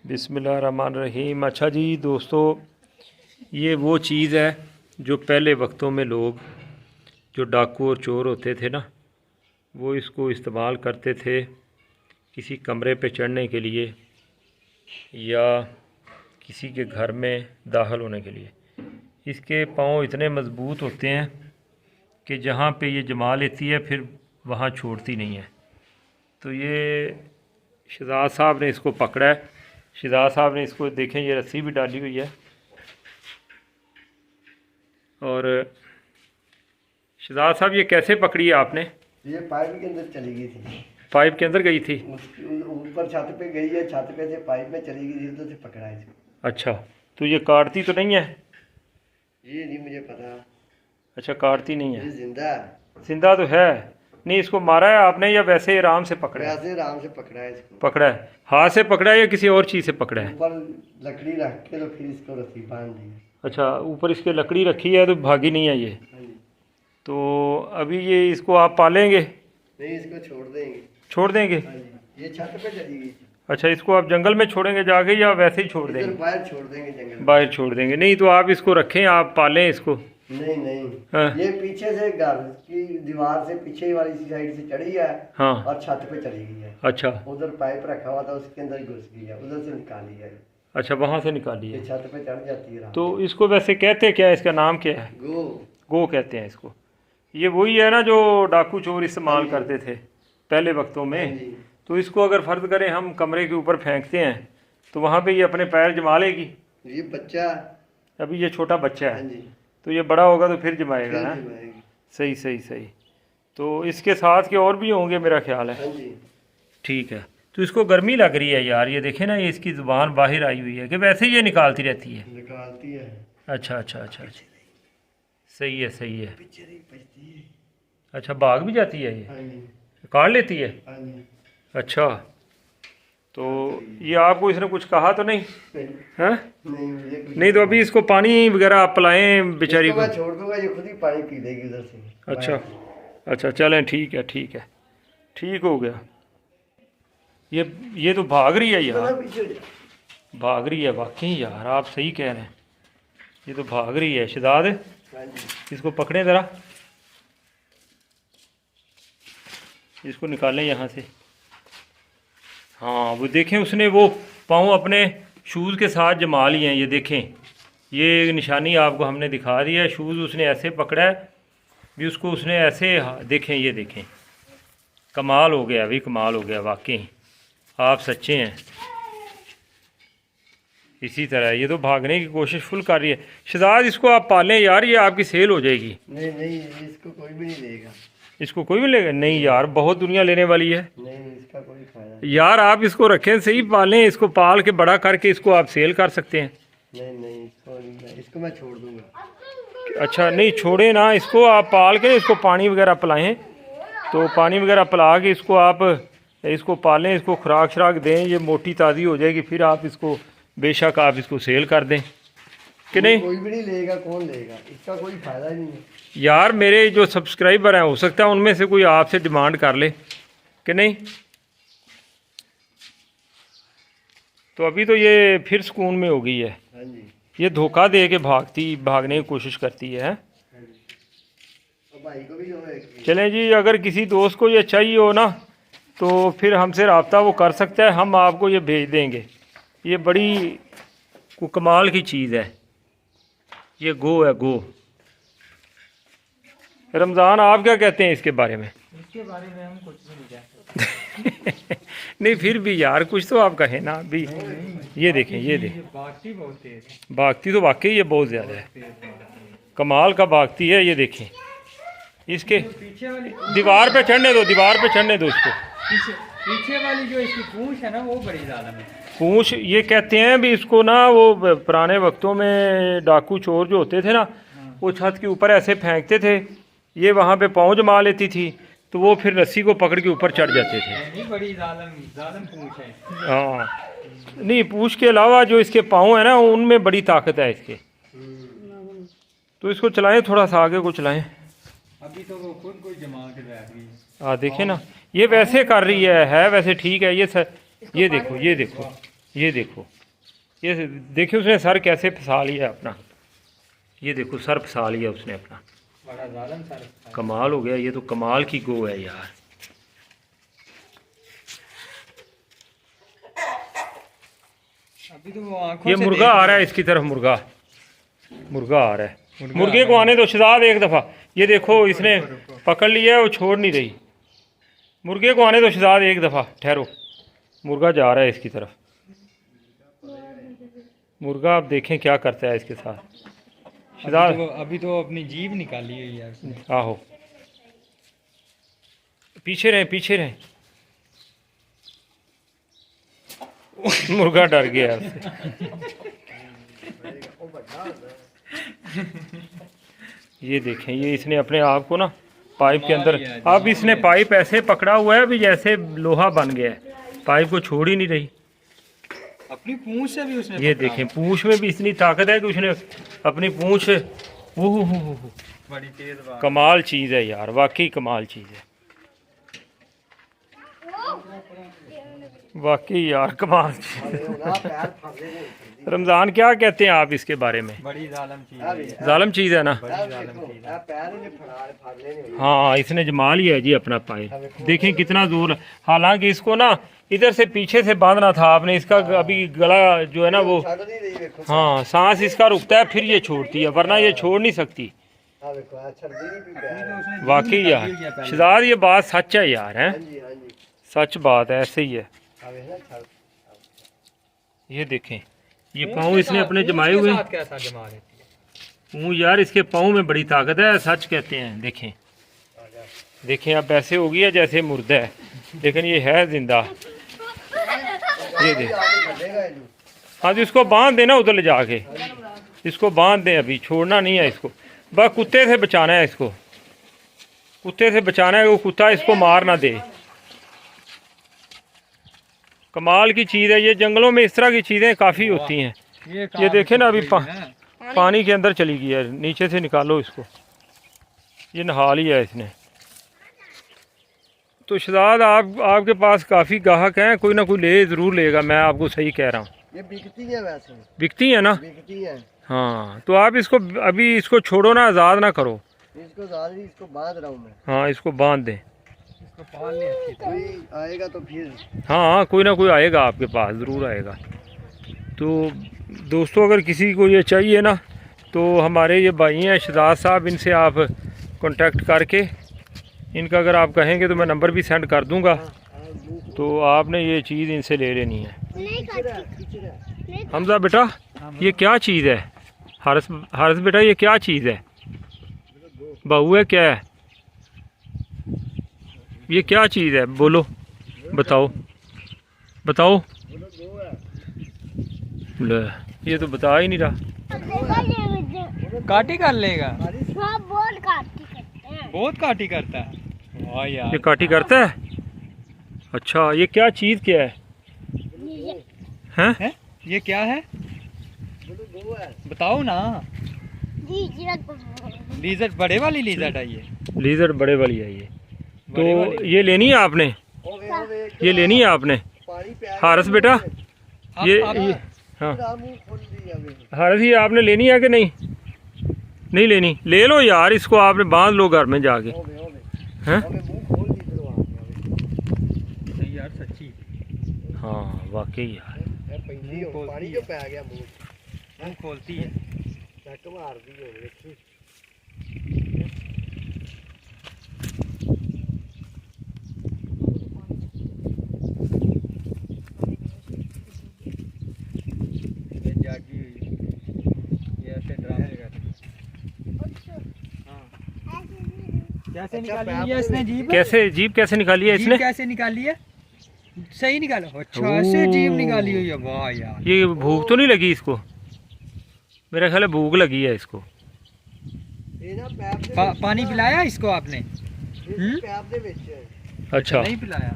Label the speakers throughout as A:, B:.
A: बिस्मिल्लाहिर्रहमानिर्रहीम। अच्छा जी दोस्तों, ये वो चीज़ है जो पहले वक्तों में लोग जो डाकू और चोर होते थे ना, वो इसको इस्तेमाल करते थे किसी कमरे पे चढ़ने के लिए या किसी के घर में दाखिल होने के लिए। इसके पाँव इतने मज़बूत होते हैं कि जहाँ पे ये जमा लेती है फिर वहाँ छोड़ती नहीं है। तो ये शहजाद साहब ने इसको पकड़ा है। शहजाद साहब ने इसको देखें, ये रस्सी भी डाली हुई है और शहजाद साहब ये कैसे पकड़ी है आपने?
B: ये पाइप के अंदर चली गई थी।
A: पाइप के अंदर गई थी?
B: ऊपर छत पे गई है, छत पे से पाइप में चली गई, इधर से पकड़ा है इसको।
A: अच्छा, तो ये काटती तो नहीं है?
B: ये नहीं मुझे पता।
A: अच्छा, काटती नहीं है।
B: ये जिंदा है।
A: जिंदा तो है। नहीं, इसको मारा है आपने या वैसे आराम से पकड़ा है?
B: वैसे आराम से पकड़ा है इसको।
A: पकड़ा है, हाथ से पकड़ा है या किसी और चीज़ से पकड़ा है?
B: ऊपर लकड़ी रख के तो फिर इसको रस्सी बांध दी।
A: अच्छा, ऊपर इसके लकड़ी रखी है तो भागी नहीं है ये। तो अभी ये इसको आप पालेंगे?
B: नहीं, इसको छोड़ देंगे।
A: छोड़ देंगे?
B: ये छत पे चली गई।
A: अच्छा, इसको आप जंगल में छोड़ेंगे जाके या वैसे ही छोड़ देंगे?
B: बाहर छोड़ देंगे, जंगल
A: बाहर छोड़ देंगे। नहीं तो आप इसको रखें, आप पालें इसको।
B: नहीं नहीं,
A: हाँ।
B: ये पीछे से घर की दीवार से पीछे वाली साइड से चढ़ी है।
A: हाँ।
B: और छत पे चली गई है।
A: अच्छा,
B: उधर पाइप रखा हुआ था, उसके अंदर घुस गई है, उधर से निकाली है।
A: अच्छा, वहाँ से निकाली
B: ये
A: है।
B: छत पे चढ़ जाती है।
A: तो इसको वैसे कहते क्या है, इसका नाम क्या है?
B: गो।
A: गो कहते हैं इसको। ये वही है ना जो डाकू चोर इस्तेमाल करते थे पहले वक्तों में। तो इसको अगर फ़र्ज करें हम कमरे के ऊपर फेंकते हैं तो वहाँ पे ये अपने पैर जमा लेगी।
B: ये बच्चा,
A: अभी ये छोटा बच्चा है, तो ये बड़ा होगा तो फिर जमाएगा ना। सही सही सही। तो इसके साथ के और भी होंगे मेरा ख्याल है। ठीक है। तो इसको गर्मी लग रही है यार, ये देखे ना, ये इसकी ज़ुबान बाहर आई हुई है कि वैसे ही ये निकालती रहती है?
B: निकालती है। अच्छा
A: अच्छा अच्छा अच्छा, सही है सही है। अच्छा, भाग भी जाती है ये? काट लेती है? अच्छा, तो ये आपको इसने कुछ कहा तो नहीं है? नहीं, तो अभी इसको पानी वगैरह आप पिलाएं बेचारी को।
B: मैं छोड़ दूंगा, ये खुद ही पानी पी लेगी उधर से।
A: अच्छा अच्छा, चलें, ठीक है ठीक है, ठीक हो गया। ये तो भाग रही है यार, भाग रही है वाकई यार, आप सही कह रहे हैं, ये तो भाग रही है। शहजाद, इसको पकड़ें ज़रा, इसको निकालें यहाँ से। हाँ, वो देखें, उसने वो पाँव अपने शूज़ के साथ जमा लिए हैं। ये देखें, ये निशानी आपको हमने दिखा दी है। शूज़ उसने ऐसे पकड़ा है भी, उसको उसने ऐसे, देखें, ये देखें, कमाल हो गया अभी, कमाल हो गया वाकई, आप सच्चे हैं। इसी तरह ये तो भागने की कोशिश फुल कर रही है। शहजाद, इसको आप पालें यार, ये आपकी सेल हो जाएगी।
B: नहीं नहीं, इसको कोई भी नहीं लेगा।
A: इसको कोई भी लेगा? नहीं यार, बहुत दुनिया लेने वाली है।
B: नहीं, इसका कोई फायदा नहीं।
A: यार आप इसको रखें, सही पालें, इसको पाल के बड़ा करके इसको आप सेल कर सकते हैं।
B: नहीं नहीं, इसको मैं छोड़ दूंगा।
A: अच्छा, नहीं छोड़े ना इसको, आप पाल के इसको पानी वगैरह पिलाएं। तो पानी वगैरह पिला के इसको आप इसको पालें, इसको खुराक शराक दें, ये मोटी ताज़ी हो जाएगी, फिर आप इसको बेशक आप इसको सेल कर दें कि नहीं?
B: कोई भी नहीं लेगा, कौन लेगा? इसका कोई फ़ायदा ही नहीं है
A: यार। मेरे जो सब्सक्राइबर हैं, हो सकता है उनमें से कोई आपसे डिमांड कर ले कि नहीं। तो अभी तो ये फिर सुकून में हो गई है। ये धोखा दे के भागने की कोशिश करती है। चलें जी, अगर किसी दोस्त को ये चाहिए हो ना तो फिर हमसे रब्ता वो कर सकता है, हम आपको ये भेज देंगे। ये बड़ी कमाल की चीज़ है, ये गो है, गो। रमज़ान, आप क्या कहते हैं इसके बारे में?
C: इसके बारे में हम कुछ भी नहीं कहते।
A: नहीं, फिर भी यार कुछ तो आप कहें ना अभी। ये देखें, ये देखें,
C: भागती बहुत तेज है।
A: भागती तो वाकई ये बहुत ज़्यादा है, कमाल का भागती है। ये देखें, इसके
C: पीछे वाली
A: दीवार पे चढ़ने दो, दीवार पे चढ़ने दो इसको।
C: पीछे वाली जो इसकी पूंछ है ना, वो बड़ी ज़्यादा है।
A: पूंछ, ये कहते हैं भी इसको ना, वो पुराने वक्तों में डाकू चोर जो होते थे ना, वो छत के ऊपर ऐसे फेंकते थे, ये वहाँ पे पाँव जमा लेती थी, तो वो फिर रस्सी को पकड़ के ऊपर चढ़ जाते थे।
C: बड़ी जालिम पूंछ है।
A: हाँ, नहीं, पूंछ के अलावा जो इसके पाँव है ना, उनमें बड़ी ताकत है इसके। तो इसको चलाएं, थोड़ा सा आगे को चलाएं।
C: अभी तो वो खुद को जमा के बैठ गई।
A: हाँ, देखें ना, ये वैसे कर रही है वैसे ठीक है। ये देखो, ये देखो, ये देखो, ये देखिए उसने सर कैसे फंसा लिया अपना, ये देखो सर फंसा लिया उसने अपना।
C: बड़ा जालिम सर।
A: कमाल हो गया, ये तो कमाल की गो है यार।
C: अभी तो वो आंखों
A: ये
C: से
A: मुर्गा
C: देख
A: आ रहा
C: रहा
A: है इसकी तरफ, मुर्गा आ रहा है।
C: मुर्गा
A: मुर्गे
C: आ
A: को
C: रहा
A: आने दो शहजाद एक दफ़ा। ये देखो इसने
C: रुको।
A: पकड़ लिया है, वो छोड़ नहीं रही। मुर्गे को आने दो शहजाद एक दफ़ा, ठहरो। मुर्गा जा रहा है इसकी तरफ। मुर्गा आप देखें क्या करता है इसके साथ। शहजाद
C: अभी तो अपनी जीभ निकाली हुई है उसने।
A: आहो, पीछे रहें, पीछे रहें। मुर्गा डर गया उससे। ये देखें, ये इसने अपने आप को ना पाइप के अंदर, अब इसने पाइप ऐसे पकड़ा हुआ है अभी जैसे लोहा बन गया है, पाइप को छोड़ ही नहीं रही।
C: अपनी पूंछ से भी उसने
A: ये
C: पकड़ा
A: देखें, पूंछ में भी इतनी ताकत है कि उसने अपनी पूंछ,
C: बड़ी तेज बात।
A: कमाल चीज़ है यार, वाकई कमाल चीज़ है, वाकई यार कमाल चीज़ है। रमज़ान क्या कहते हैं आप इसके बारे में?
C: बड़ी जालिम चीज है।
A: जालिम चीज़ है ना। हाँ, इसने जमा लिया है जी अपना पाइप। देखें कितना दूर, हालांकि इसको ना इधर से पीछे से बांधना था आपने, इसका अभी गला जो है ना वो, हाँ सांस इसका रुकता है फिर ये छोड़ती है, वरना ये छोड़ नहीं सकती। वाकई यार शहजाद, ये बात सच है यार, है सच बात है, ऐसे ही है। ये देखें, ये पाँव इसने अपने जमाए हुए हैं।
C: कैसा जमा लेती है?
A: पाँव यार, इसके पाँव में बड़ी ताकत है, सच कहते हैं। देखें देखें, अब ऐसे हो गया जैसे मुर्दा है, लेकिन ये है जिंदा। ये देख, हाँ जी, इसको बांध देना उधर ले जाके, इसको बांध दें, अभी छोड़ना नहीं है इसको, बस कुत्ते से बचाना है इसको, कुत्ते से बचाना है, वो कुत्ता इसको मार ना दे। कमाल की चीज़ है ये, जंगलों में इस तरह की चीज़ें काफ़ी होती हैं। ये देखें ना, अभी पानी के अंदर चली गई है, नीचे से निकालो इसको, ये नहा लिया है इसने। तो शहजाद, आपके पास काफ़ी ग्राहक हैं, कोई ना कोई ले ज़रूर लेगा, मैं आपको सही कह रहा हूँ।
B: ये बिकती है, वैसे
A: बिकती है ना?
B: बिकती है।
A: हाँ, तो आप इसको अभी इसको छोड़ो ना, आज़ाद ना करो।
B: इसको ज़्यादा इसको बांध रहा हूँ मैं।
A: हाँ, इसको बांध दें,
C: इसको पाल ले अच्छी तरह।
B: कोई आएगा तो फिर।
A: हाँ कोई ना कोई आएगा आपके पास, ज़रूर आएगा। तो दोस्तों, अगर किसी को ये चाहिए ना, तो हमारे ये भाई हैं शहजाद साहब, इनसे आप कांटेक्ट करके, इनका अगर आप कहेंगे तो मैं नंबर भी सेंड कर दूंगा, तो आपने ये चीज़ इनसे ले लेनी है। हमजा बेटा, ये क्या चीज़ है? हारिस बेटा, ये क्या चीज़ है? बहू है क्या है? ये क्या चीज़ है? बोलो, बताओ बताओ। ले, ये तो बता ही नहीं रहा।
C: काटी कर लेगा,
D: बहुत
C: बहुत काटी करता है। वाह यार,
A: ये काटी करता है? अच्छा, ये क्या चीज़ क्या है? हैं?
C: है? ये क्या है बताओ ना। लीजर्ड, बड़े वाली लीजर्ड है ये।
A: लीजर बड़े वाली है ये।
C: बड़े
A: तो
C: वाली।
A: ये लेनी है आपने, ये लेनी है आपने? हारिस बेटा, ये हाँ हारिस, ये आपने लेनी है कि नहीं? नहीं लेनी? ले लो यार, इसको आपने बांध लो घर में जाके। हैं?
C: सही यार, सच्ची।
A: हाँ वाकई यार।
B: पानी जो पै गया मुंह
C: मुंह खोलती है।
B: चक मार दी हो देखी।
C: ये जागी हुई है, ये ऐसे ड्रामे करती है। हाँ। कैसे निकाली है इसने जीभ?
A: कैसे जीभ कैसे निकाली है
C: जीभ
A: इसने?
C: कैसे निकाली है? सही निकाला। अच्छा, ऐसे जीभ निकाली हुई है। वाह यार,
A: ये भूख तो नहीं लगी इसको? मेरा ख्याल है भूख लगी है इसको।
B: ਇਹ ਨਾ ਪੈਪ ਦੇ
C: पानी पिलाया इसको आपने?
B: ਵਿੱਚ ਪੈਪ ਦੇ ਵਿੱਚ
A: अच्छा,
C: नहीं पिलाया।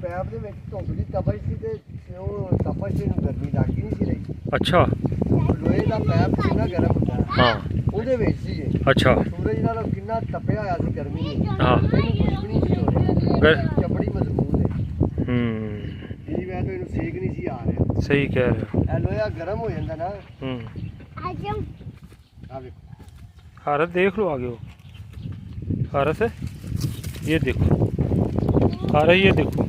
B: ਪੈਪ ਦੇ ਵਿੱਚ ਧੁੱਪ ਦੀ ਤਪਸ਼ ਸੀ ਤੇ ਉਹ ਤਪਸ਼ ਦੇ ਨੂੰ ਗਰਮੀ ਲੱਗੀ ਨਹੀਂ ਸੀ ਰਹੀ।
A: अच्छा,
B: ਲੋਹੇ ਦਾ ਪੈਪ ਕਿੰਨਾ ਗਰਮ ਹੁੰਦਾ ਹੈ,
A: हाँ
B: ਉਹਦੇ ਵਿੱਚ ਸੀ ਇਹ।
A: अच्छा,
B: ਸੂਰਜ ਨਾਲ ਕਿੰਨਾ ਤਪਿਆ ਹੋਇਆ ਸੀ ਗਰਮੀ ਨੂੰ,
A: हाँ
B: ਇਹਨੂੰ ਕੁਝ ਵੀ ਨਹੀਂ ਸੀ ਹੋ ਰਿਹਾ।
A: गर
B: ਚਮੜੀ ਮਜ਼ਬੂਤ ਹੈ,
A: हम्म,
B: ਇਹ ਵੈ ਤਾਂ ਇਹਨੂੰ ਸੇਕ ਨਹੀਂ ਸੀ ਆ ਰਿਹਾ।
A: ਸਹੀ ਕਹਿ ਰਹੇ ਹੋ।
B: ਇਹ ਲੋਹਾ ਗਰਮ ਹੋ ਜਾਂਦਾ ਨਾ। ਆ ਵੇਖੋ
A: हारत देख लो आगे वो हारत है, ये देखो आ रही है, देखो